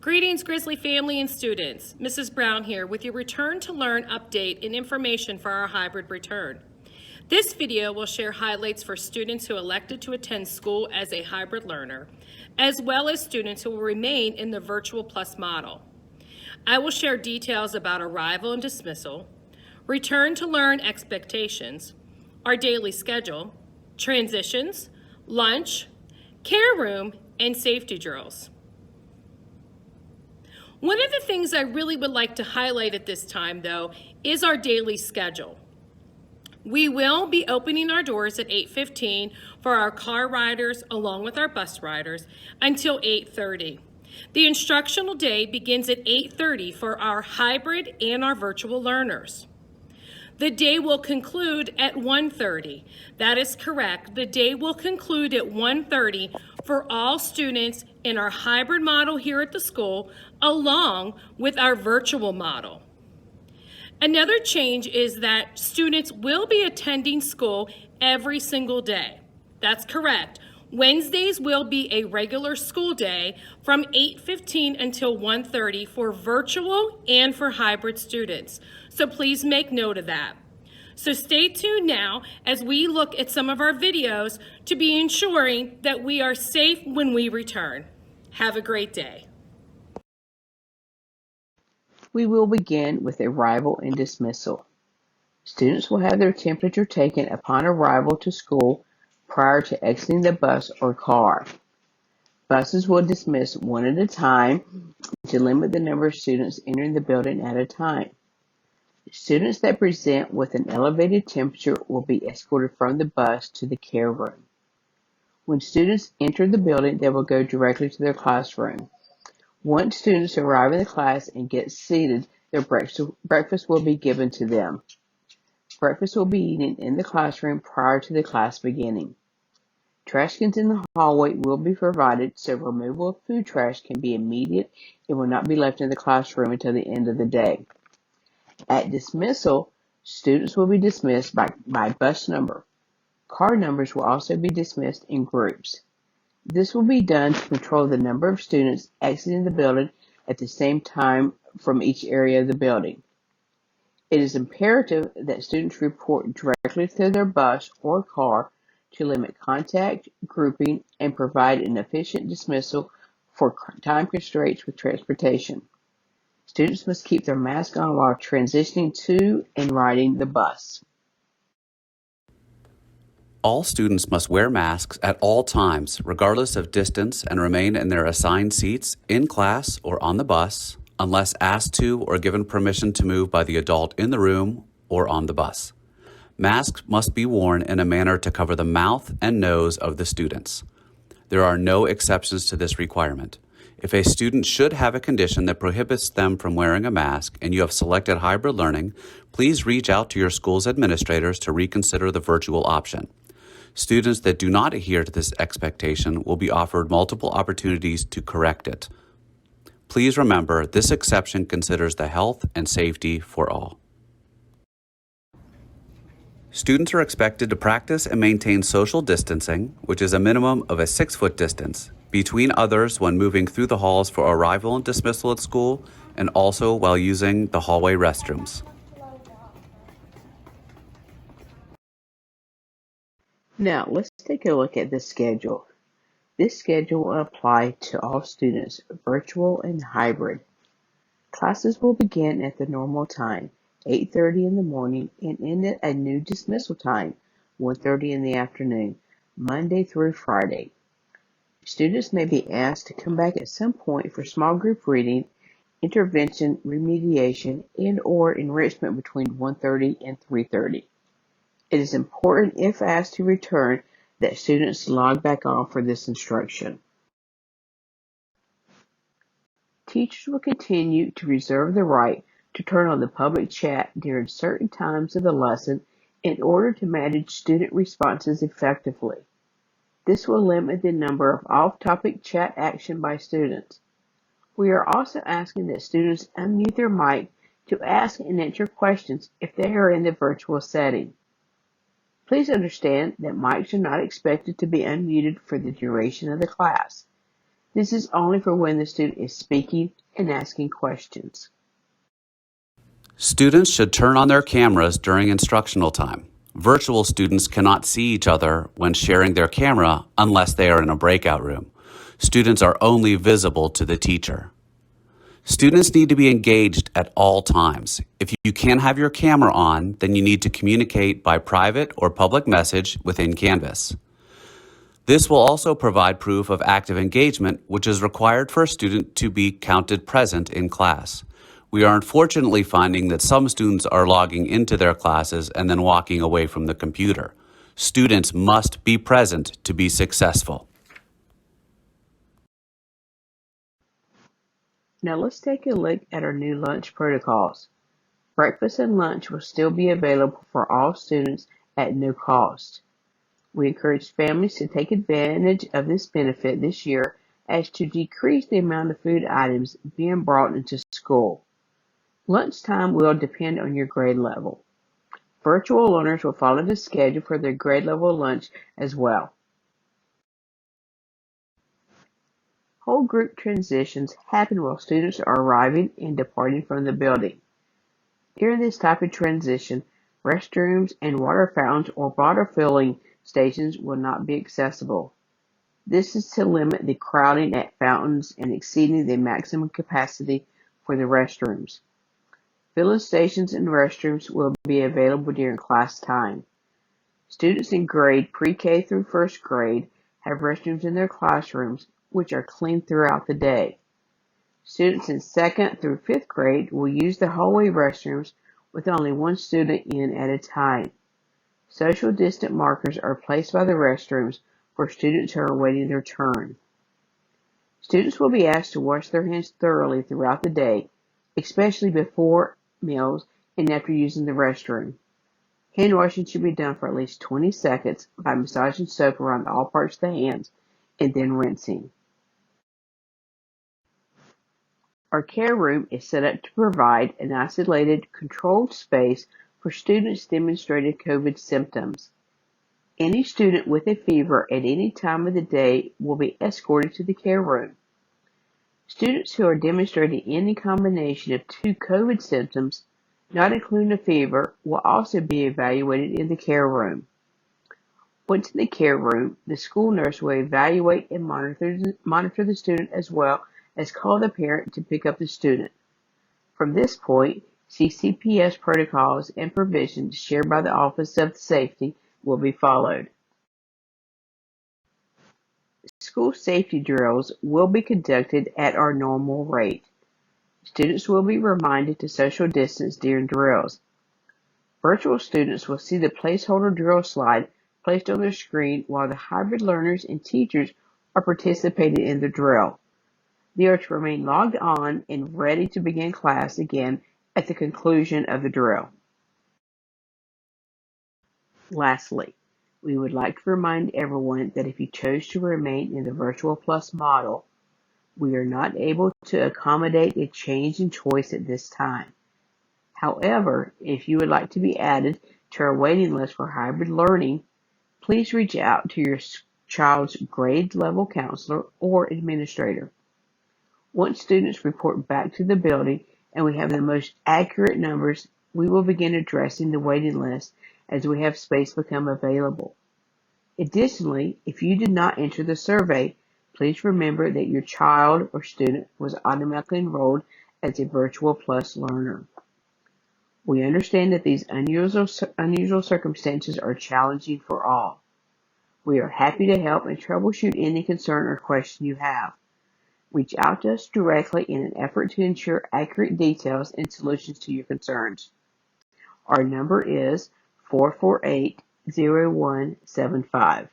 Greetings, Grizzly family and students. Mrs. Brown here with your Return to Learn update and information for our hybrid return. This video will share highlights for students who elected to attend school as a hybrid learner, as well as students who will remain in the Virtual Plus model. I will share details about arrival and dismissal, Return to Learn expectations, our daily schedule, transitions, lunch, care room, and safety drills. One of the things I really would like to highlight at this time, though, is our daily schedule. We will be opening our doors at 8:15 for our car riders along with our bus riders until 8:30. The instructional day begins at 8:30 for our hybrid and our virtual learners. The day will conclude at 1:30. That is correct. The day will conclude at 1:30 for all students in our hybrid model here at the school, along with our virtual model. Another change is that students will be attending school every single day. That's correct. Wednesdays will be a regular school day from 8:15 until 1:30 for virtual and for hybrid students. So please make note of that. So stay tuned now as we look at some of our videos to be ensuring that we are safe when we return. Have a great day. We will begin with arrival and dismissal. Students will have their temperature taken upon arrival to school prior to exiting the bus or car. Buses will dismiss one at a time to limit the number of students entering the building at a time. Students that present with an elevated temperature will be escorted from the bus to the care room. When students enter the building, they will go directly to their classroom. Once students arrive in the class and get seated, their breakfast will be given to them. Breakfast will be eaten in the classroom prior to the class beginning. Trash cans in the hallway will be provided so removal of food trash can be immediate and will not be left in the classroom until the end of the day. At dismissal, students will be dismissed by bus number. Car numbers will also be dismissed in groups. This will be done to control the number of students exiting the building at the same time from each area of the building. It is imperative that students report directly to their bus or car to limit contact, grouping, and provide an efficient dismissal for time constraints with transportation. Students must keep their mask on while transitioning to and riding the bus. All students must wear masks at all times, regardless of distance, and remain in their assigned seats in class or on the bus, unless asked to or given permission to move by the adult in the room or on the bus. Masks must be worn in a manner to cover the mouth and nose of the students. There are no exceptions to this requirement. If a student should have a condition that prohibits them from wearing a mask and you have selected hybrid learning, please reach out to your school's administrators to reconsider the virtual option. Students that do not adhere to this expectation will be offered multiple opportunities to correct it. Please remember, this exception considers the health and safety for all. Students are expected to practice and maintain social distancing, which is a minimum of a 6-foot distance, between others when moving through the halls for arrival and dismissal at school, and also while using the hallway restrooms. Now, let's take a look at the schedule. This schedule will apply to all students, virtual and hybrid. Classes will begin at the normal time, 8:30 in the morning, and end at a new dismissal time, 1:30 in the afternoon, Monday through Friday. Students may be asked to come back at some point for small group reading, intervention, remediation, and/or enrichment between 1:30 and 3:30. It is important, if asked to return, that students log back on for this instruction. Teachers will continue to reserve the right to turn on the public chat during certain times of the lesson in order to manage student responses effectively. This will limit the number of off-topic chat action by students. We are also asking that students unmute their mic to ask and answer questions if they are in the virtual setting. Please understand that mics are not expected to be unmuted for the duration of the class. This is only for when the student is speaking and asking questions. Students should turn on their cameras during instructional time. Virtual students cannot see each other when sharing their camera unless they are in a breakout room. Students are only visible to the teacher. Students need to be engaged at all times. If you can't have your camera on, then you need to communicate by private or public message within Canvas. This will also provide proof of active engagement, which is required for a student to be counted present in class. We are unfortunately finding that some students are logging into their classes and then walking away from the computer. Students must be present to be successful. Now let's take a look at our new lunch protocols. Breakfast and lunch will still be available for all students at no cost. We encourage families to take advantage of this benefit this year as to decrease the amount of food items being brought into school. Lunchtime will depend on your grade level. Virtual learners will follow the schedule for their grade level lunch as well. Whole group transitions happen while students are arriving and departing from the building. During this type of transition, restrooms and water fountains or water filling stations will not be accessible. This is to limit the crowding at fountains and exceeding the maximum capacity for the restrooms. Filling stations and restrooms will be available during class time. Students in grade pre-K through first grade have restrooms in their classrooms, which are cleaned throughout the day. Students in second through fifth grade will use the hallway restrooms with only one student in at a time. Social distance markers are placed by the restrooms for students who are waiting their turn. Students will be asked to wash their hands thoroughly throughout the day, especially before meals and after using the restroom. Hand washing should be done for at least 20 seconds by massaging soap around all parts of the hands and then rinsing. Our care room is set up to provide an isolated, controlled space for students demonstrating COVID symptoms. Any student with a fever at any time of the day will be escorted to the care room. Students who are demonstrating any combination of two COVID symptoms, not including a fever, will also be evaluated in the care room. Once in the care room, the school nurse will evaluate and monitor the student as well as call the parent to pick up the student. From this point, CCPS protocols and provisions shared by the Office of Safety will be followed. School safety drills will be conducted at our normal rate. Students will be reminded to social distance during drills. Virtual students will see the placeholder drill slide placed on their screen while the hybrid learners and teachers are participating in the drill. They are to remain logged on and ready to begin class again at the conclusion of the drill. Lastly, we would like to remind everyone that if you chose to remain in the Virtual Plus model, we are not able to accommodate a change in choice at this time. However, if you would like to be added to our waiting list for hybrid learning, please reach out to your child's grade level counselor or administrator. Once students report back to the building and we have the most accurate numbers, we will begin addressing the waiting list as we have space become available. Additionally, if you did not enter the survey, please remember that your child or student was automatically enrolled as a Virtual Plus learner. We understand that these unusual circumstances are challenging for all. We are happy to help and troubleshoot any concern or question you have. Reach out to us directly in an effort to ensure accurate details and solutions to your concerns. Our number is 448-0175.